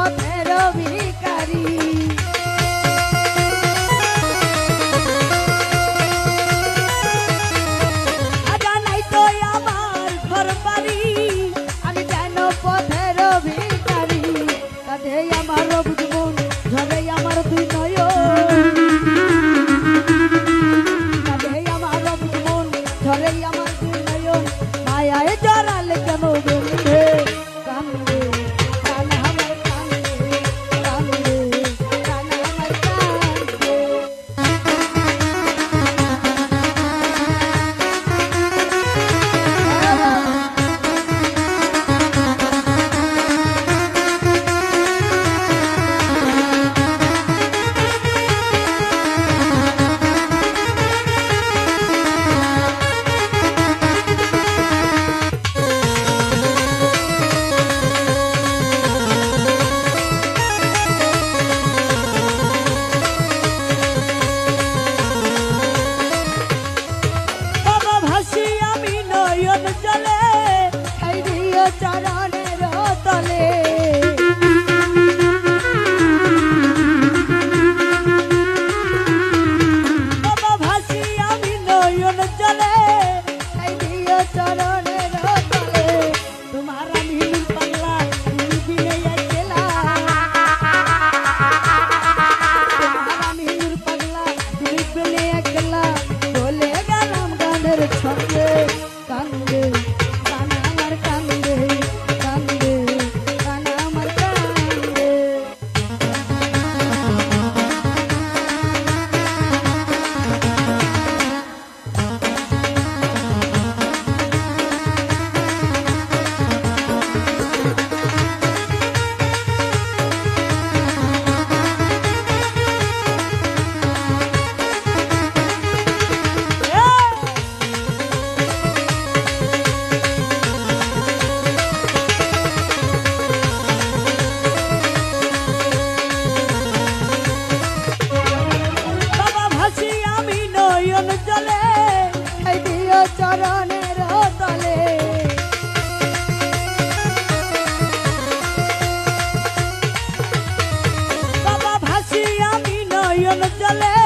পথের ভিখারি। আজা নাই তো আমার ঘর বাড়ি, আমি যেন পথের ভিখারি। কাঁধে আমার অবুঝ মন, ঝরে আমার দুই নয়ন, কাঁধে আমার অবুঝ মন, ঝরে আমার দুই নয়ন। মায়ায় জড়ালে কেন বলবে কান্দে প্রাণ আমার কান্দে, কান্দে প্রাণ আমার কান্দে। বাবা ভাসি আমি নয়ন জলে, খাই দিও চরণের তলে। বাবা ভাসি আমি নয়ন জলে, খাই দিও চরণের তলে। তোমার আমি নুন পাগলা, তুমি বিনে একলা। তোমার আমি নুন পাগলা, তুমি বিনে একলা। বলে গেলাম গানের ছন্দে, কান্দে প্রাণ আমার কান্দে, কান্দে প্রাণ আমার কান্দে। বাবা ভাসি আমি নয়ন জলে, খাই দিও চরণের তলে। বাবা ভাসি আমি নয়ন জলে,